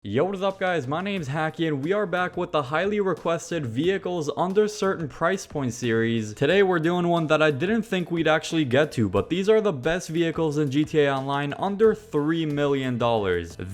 Yo, what is up guys, my name's Hakiii and we are back with the highly requested vehicles under certain price point series. Today we're doing one that I didn't think we'd actually get to, but these are the best vehicles in GTA Online under $3 million.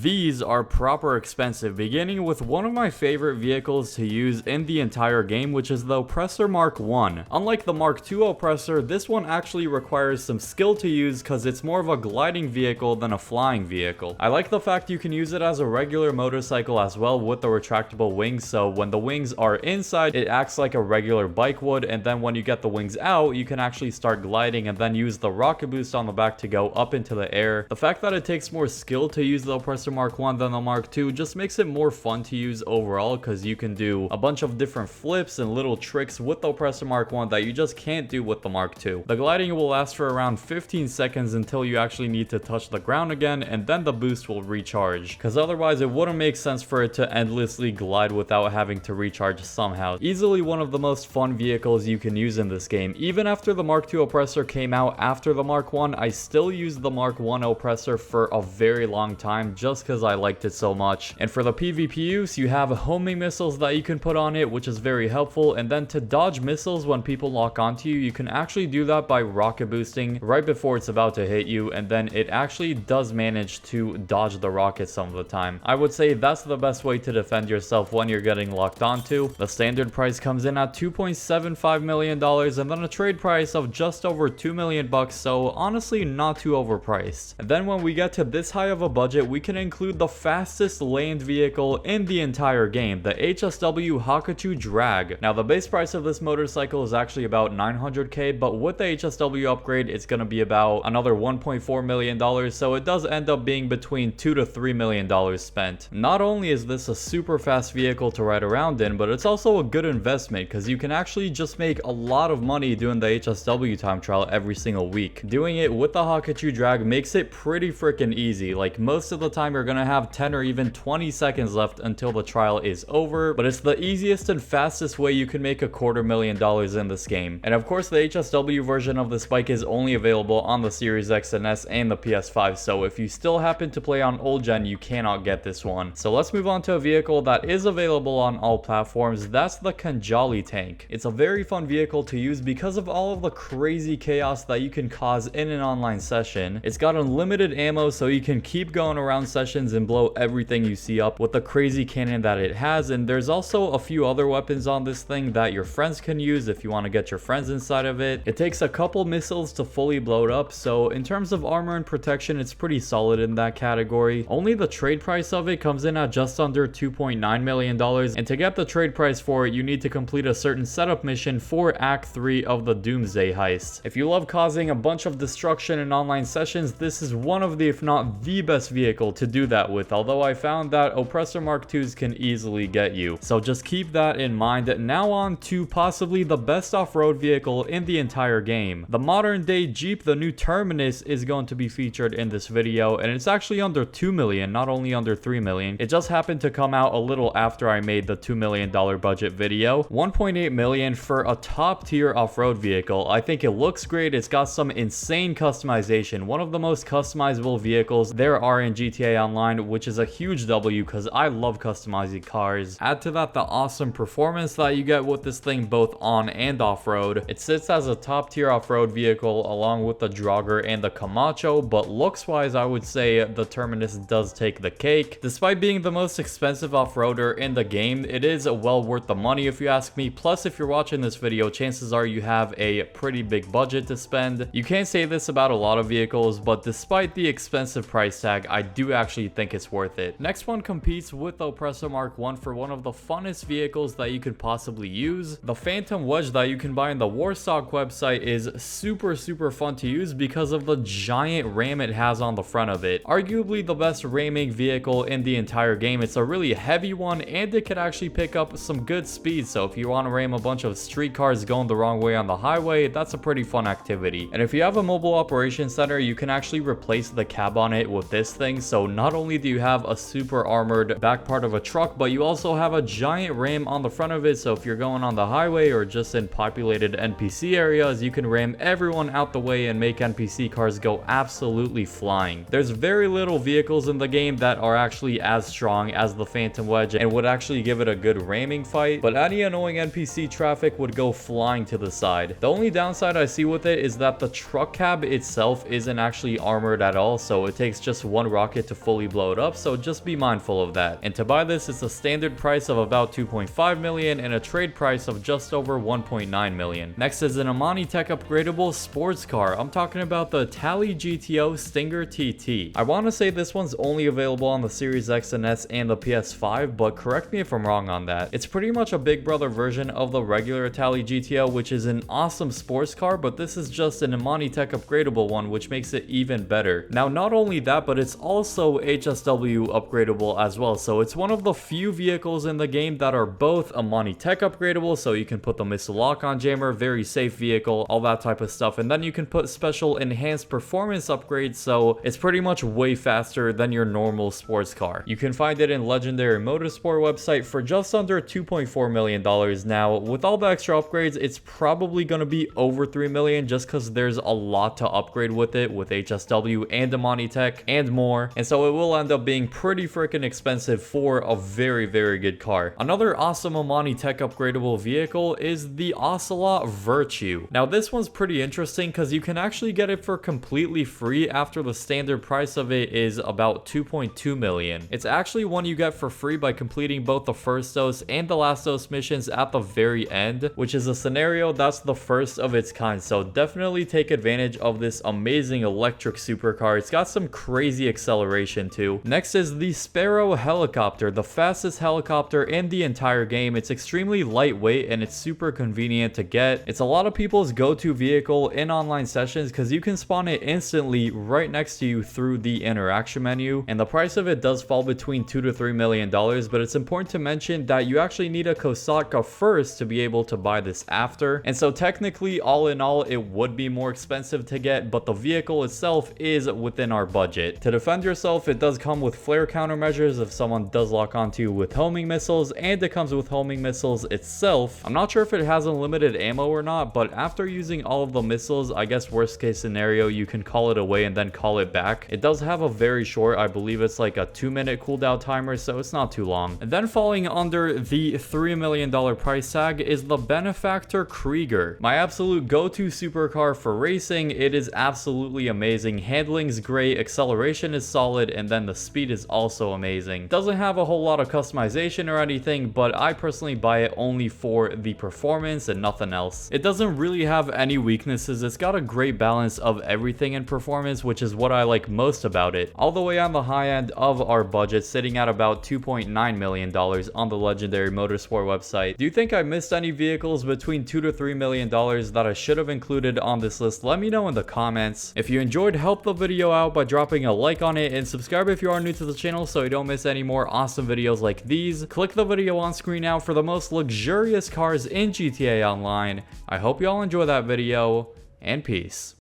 These are proper expensive, beginning with one of my favorite vehicles to use in the entire game, which is the Oppressor Mark 1. Unlike the Mark 2 Oppressor, this one actually requires some skill to use because it's more of a gliding vehicle than a flying vehicle. I like the fact you can use it as a regular motorcycle as well with the retractable wings, so when the wings are inside it acts like a regular bike would, and then when you get the wings out you can actually start gliding and then use the rocket boost on the back to go up into the air. The fact that it takes more skill to use the Oppressor Mark 1 than the Mark 2 just makes it more fun to use overall, because you can do a bunch of different flips and little tricks with the Oppressor Mark 1 that you just can't do with the Mark 2. The gliding will last for around 15 seconds until you actually need to touch the ground again, and then the boost will recharge, because otherwise it wouldn't make sense for it to endlessly glide without having to recharge somehow. Easily one of the most fun vehicles you can use in this game. Even after the Mark 2 Oppressor came out after the Mark 1, I still used the Mark 1 Oppressor for a very long time just because I liked it so much. And for the PvP use, you have homing missiles that you can put on it, which is very helpful, and then to dodge missiles when people lock onto you, you can actually do that by rocket boosting right before it's about to hit you, and then it actually does manage to dodge the rocket some of the time. I would say that's the best way to defend yourself when you're getting locked onto. The standard price comes in at $2.75 million and then a trade price of just over $2 million bucks, so honestly not too overpriced. And then when we get to this high of a budget, we can include the fastest land vehicle in the entire game, the HSW Hakuchou Drag. Now the base price of this motorcycle is actually about $900k, but with the HSW upgrade it's going to be about another $1.4 million, so it does end up being between $2 to $3 million spent. Not only is this a super fast vehicle to ride around in, but it's also a good investment because you can actually just make a lot of money doing the HSW time trial every single week. Doing it with the Hakuchou Drag makes it pretty freaking easy. Like, most of the time you're gonna have 10 or even 20 seconds left until the trial is over, but it's the easiest and fastest way you can make $250,000 in this game. And of course the HSW version of this bike is only available on the Series X and S and the PS5, so if you still happen to play on old gen you cannot get this one. So let's move on to a vehicle that is available on all platforms. That's the Khanjali tank. It's a very fun vehicle to use because of all of the crazy chaos that you can cause in an online session. It's got unlimited ammo, so you can keep going around sessions and blow everything you see up with the crazy cannon that it has. And there's also a few other weapons on this thing that your friends can use if you want to get your friends inside of it. It takes a couple missiles to fully blow it up, so in terms of armor and protection it's pretty solid in that category. Only the trade price of it comes in at just under $2.9 million, and to get the trade price for it you need to complete a certain setup mission for Act 3 of the Doomsday heist. If you love causing a bunch of destruction in online sessions, this is one of the, if not the best vehicle to do that with, although I found that Oppressor Mark 2s can easily get you. So just keep that in mind. Now on to possibly the best off-road vehicle in the entire game. The modern day Jeep, the new Terminus, is going to be featured in this video, and it's actually under $2 million, not only under $3 million. It just happened to come out a little after I made the $2 million budget video. $1.8 million for a top tier off-road vehicle. I think it looks great. It's got some insane customization, one of the most customizable vehicles there are in GTA Online, which is a huge W because I love customizing cars. Add to that the awesome performance that you get with this thing both on and off-road. It sits as a top tier off-road vehicle along with the Drogger and the Camacho, but looks wise I would say the Terminus does take the cake. Despite being the most expensive off-roader in the game, it is well worth the money if you ask me. Plus, if you're watching this video, chances are you have a pretty big budget to spend. You can't say this about a lot of vehicles, but despite the expensive price tag, I do actually think it's worth it. Next one competes with the Oppressor Mark 1 for one of the funnest vehicles that you could possibly use. The Phantom Wedge that you can buy on the Warstock website is super fun to use because of the giant ram it has on the front of it. Arguably the best ramming vehicle in the entire game. It's a really heavy one, and it can actually pick up some good speed, so if you want to ram a bunch of street cars going the wrong way on the highway, that's a pretty fun activity. And if you have a mobile operations center, you can actually replace the cab on it with this thing, so not only do you have a super armored back part of a truck, but you also have a giant ram on the front of it, so if you're going on the highway or just in populated NPC areas, you can ram everyone out the way and make NPC cars go absolutely flying. There's very little vehicles in the game that are actually actually as strong as the Phantom Wedge and would actually give it a good ramming fight, but any annoying NPC traffic would go flying to the side. The only downside I see with it is that the truck cab itself isn't actually armored at all, so it takes just one rocket to fully blow it up, so just be mindful of that. And to buy this, it's a standard price of about 2.5 million and a trade price of just over 1.9 million. Next is an Amani Tech upgradable sports car. I'm talking about the Itali GTO Stinger TT. I want to say this one's only available on the Series X and S and the PS5, but correct me if I'm wrong on that. It's pretty much a big brother version of the regular Itali GTO, which is an awesome sports car, but this is just an Amani Tech upgradable one, which makes it even better. Now, not only that, but it's also HSW upgradable as well, so it's one of the few vehicles in the game that are both Amani Tech upgradable, so you can put the missile lock-on jammer, very safe vehicle, all that type of stuff, and then you can put special enhanced performance upgrades, so it's pretty much way faster than your normal sports car. You can find it in Legendary Motorsport website for just under $2.4 million. Now, with all the extra upgrades, it's probably going to be over $3 million just because there's a lot to upgrade with it, with HSW and Amani Tech and more, and so it will end up being pretty freaking expensive for a very, very good car. Another awesome Amani Tech upgradable vehicle is the Ocelot Virtue. Now, this one's pretty interesting because you can actually get it for completely free after the standard price of it is about 2.2 million. It's actually one you get for free by completing both the first dose and the last dose missions at the very end, which is a scenario that's the first of its kind, so definitely take advantage of this amazing electric supercar. It's got some crazy acceleration too. Next is the Sparrow helicopter, the fastest helicopter in the entire game. It's extremely lightweight and it's super convenient to get. It's a lot of people's go-to vehicle in online sessions because you can spawn it instantly right next to you through the interaction menu, and the price of it does fall between $2 to $3 million, but it's important to mention that you actually need a Kosaka first to be able to buy this after, and so technically all in all it would be more expensive to get, but the vehicle itself is within our budget. To defend yourself, it does come with flare countermeasures if someone does lock onto you with homing missiles, and it comes with homing missiles itself. I'm not sure if it has unlimited ammo or not, but after using all of the missiles, I guess worst case scenario, you can call it away and then call it back. It does have a very short, I believe it's like a 2-minute cooldown timer, so it's not too long. And then falling under the $3 million price tag is the Benefactor Krieger. My absolute go-to supercar for racing. It is absolutely amazing. Handling's great, acceleration is solid, and then the speed is also amazing. Doesn't have a whole lot of customization or anything, but I personally buy it only for the performance and nothing else. It doesn't really have any weaknesses. It's got a great balance of everything in performance, which is what I like most about it. All the way on the high end of our budget, sitting at about $2.9 million on the Legendary Motorsport website. Do you think I missed any vehicles between $2 to $3 million that I should have included on this list? Let me know in the comments. If you enjoyed, help the video out by dropping a like on it, and subscribe if you are new to the channel so you don't miss any more awesome videos like these. Click the video on screen now for the most luxurious cars in GTA Online. I hope you all enjoy that video, and peace.